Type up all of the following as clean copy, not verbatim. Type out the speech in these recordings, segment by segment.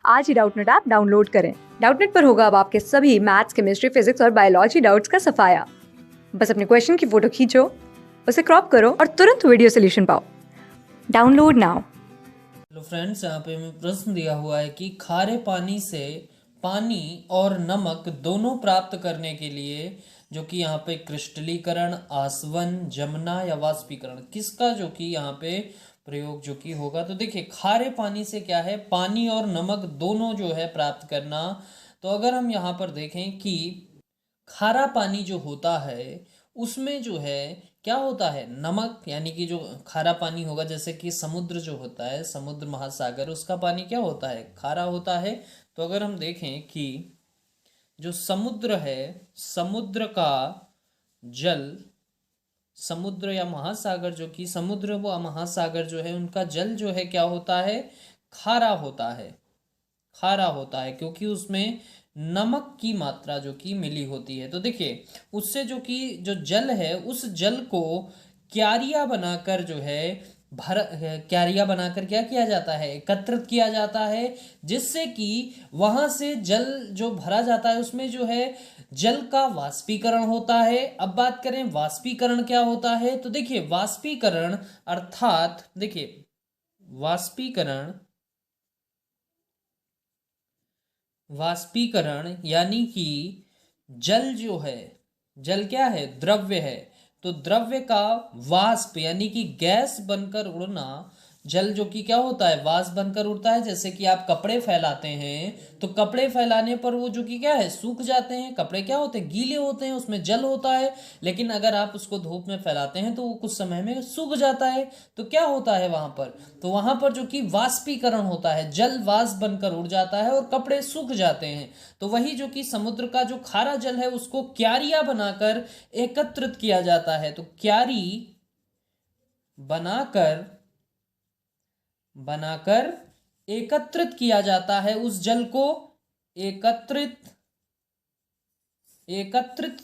आज ही Doubtnut app download करें। Doubtnut पर होगा अब आपके सभी मैथ्स, केमिस्ट्री, फिजिक्स और बायोलॉजी डाउट्स का सफाया। बस अपने क्वेश्चन की फोटो खींचो, उसे क्रॉप करो और तुरंत वीडियो सोल्यूशन पाओ। Download now. हेलो फ्रेंड्स, यहाँ पे हमें प्रश्न दिया हुआ है कि खारे पानी से पानी और नमक दोनों प्राप्त करने के लिए जो कि यहाँ पे क्रिस्टलीकरण, आसवन, जमना या वाष्पीकरण, किसका जो कि यहाँ पे प्रयोग जो कि होगा। तो देखिए, खारे पानी से क्या है, पानी और नमक दोनों जो है प्राप्त करना। तो अगर हम यहाँ पर देखें कि खारा पानी जो होता है उसमें जो है क्या होता है, नमक, यानी कि जो खारा पानी होगा, जैसे कि समुद्र जो होता है, समुद्र महासागर, उसका पानी क्या होता है, खारा होता है। तो अगर हम देखें कि जो समुद्र है, समुद्र का जल, समुद्र या महासागर, जो कि समुद्र व महासागर जो है उनका जल जो है क्या होता है, खारा होता है। खारा होता है क्योंकि उसमें नमक की मात्रा जो कि मिली होती है। तो देखिए, उससे जो कि जो जल है उस जल को क्यारिया बनाकर जो है भर क्यारिया बनाकर क्या किया जाता है, एकत्रित किया जाता है, जिससे कि वहां से जल जो भरा जाता है उसमें जो है जल का वाष्पीकरण होता है। अब बात करें वाष्पीकरण क्या होता है, तो देखिए वाष्पीकरण अर्थात देखिए वाष्पीकरण, वाष्पीकरण यानी कि जल जो है, जल क्या है, द्रव्य है। तो द्रव्य का वाष्प यानी कि गैस बनकर उड़ना, जल जो कि क्या होता है, वाष्प बनकर उड़ता है। जैसे कि आप कपड़े फैलाते हैं तो कपड़े फैलाने पर वो जो कि क्या है, सूख जाते हैं, कपड़े क्या होते हैं, गीले होते हैं, उसमें जल होता है। लेकिन अगर आप उसको धूप में फैलाते हैं तो वो कुछ समय में सूख जाता है। तो क्या होता है वहां पर, तो वहां पर जो कि वाष्पीकरण होता है, जल वाष्प बनकर उड़ जाता है और कपड़े सूख जाते हैं। तो वही जो कि समुद्र का जो खारा जल है उसको क्यारिया बनाकर एकत्रित किया जाता है। तो क्यारी बनाकर बनाकर एकत्रित किया जाता है, उस जल को एकत्रित एकत्रित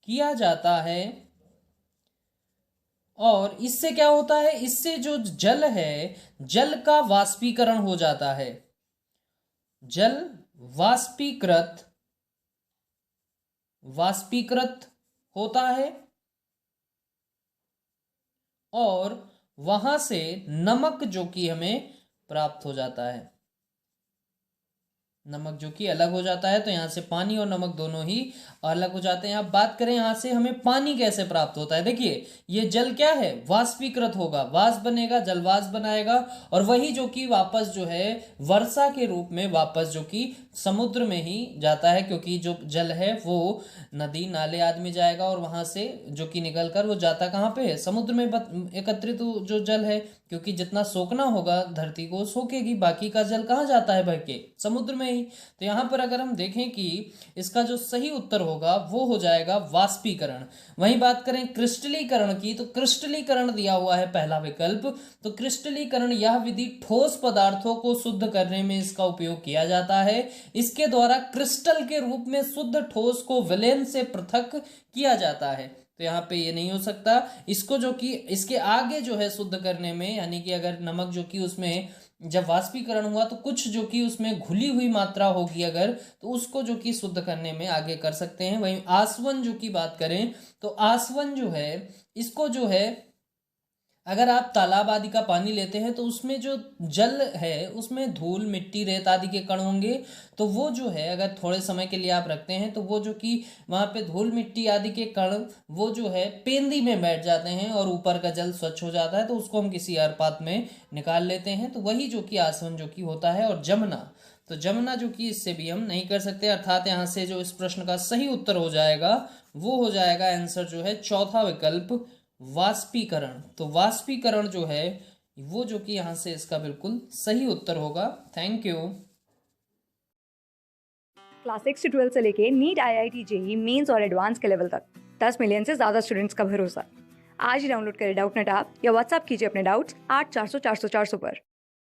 किया जाता है। और इससे क्या होता है, इससे जो जल है, जल का वाष्पीकरण हो जाता है, जल वाष्पीकृत वाष्पीकृत होता है और वहां से नमक जो कि हमें प्राप्त हो जाता है, नमक जो कि अलग हो जाता है। तो यहाँ से पानी और नमक दोनों ही अलग हो जाते हैं। अब बात करें यहाँ से हमें पानी कैसे प्राप्त होता है। देखिए, ये जल क्या है, वाष्पीकृत होगा, वाष्प बनेगा, जल वाष्प बनाएगा, और वही जो कि वापस जो है वर्षा के रूप में वापस जो कि समुद्र में ही जाता है, क्योंकि जो जल है वो नदी नाले आदि में जाएगा और वहां से जो कि निकल कर वो जाता कहाँ पे है, समुद्र में एकत्रित जो जल है, क्योंकि जितना सोखना होगा धरती को सोखेगी, बाकी का जल कहाँ जाता है, बह के समुद्र में ही। तो यहाँ पर अगर हम देखें कि इसका जो सही उत्तर होगा वो हो जाएगा वाष्पीकरण। वहीं बात करें क्रिस्टलीकरण की, तो क्रिस्टलीकरण दिया हुआ है पहला विकल्प। तो क्रिस्टलीकरण यह विधि ठोस पदार्थों को शुद्ध करने में इसका उपयोग किया जाता है। इसके द्वारा क्रिस्टल के रूप में शुद्ध ठोस को विलयन से पृथक किया जाता है। तो यहाँ पे ये नहीं हो सकता। इसको जो कि इसके आगे जो है शुद्ध करने में, यानी कि अगर नमक जो कि उसमें जब वाष्पीकरण हुआ तो कुछ जो कि उसमें घुली हुई मात्रा होगी अगर, तो उसको जो कि शुद्ध करने में आगे कर सकते हैं। वहीं आसवन जो की बात करें तो आसवन जो है, इसको जो है अगर आप तालाब आदि का पानी लेते हैं तो उसमें जो जल है उसमें धूल, मिट्टी, रेत आदि के कण होंगे। तो वो जो है अगर थोड़े समय के लिए आप रखते हैं तो वो जो कि वहाँ पे धूल मिट्टी आदि के कण वो जो है पेंदी में बैठ जाते हैं और ऊपर का जल स्वच्छ हो जाता है, तो उसको हम किसी अर्पात में निकाल लेते हैं। तो वही जो कि आसवन जो कि होता है। और जमुना, तो जमुना जो कि इससे भी हम नहीं कर सकते, अर्थात यहाँ से जो इस प्रश्न का सही उत्तर हो जाएगा वो हो जाएगा आंसर जो है चौथा विकल्प, वाष्पीकरण। तो वाष्पीकरण जो है वो जो कि यहां से इसका बिल्कुल सही उत्तर होगा। Thank you. क्लास 6 से 12 से लेके नीट, IIT, जेई मेंस और एडवांस के लेवल तक 10 मिलियन से ज्यादा स्टूडेंट्स का भरोसा। आज ही डाउनलोड करें डाउटनेट ऐप या व्हाट्सएप कीजिए अपने डाउट्स 8400 400 400 पर।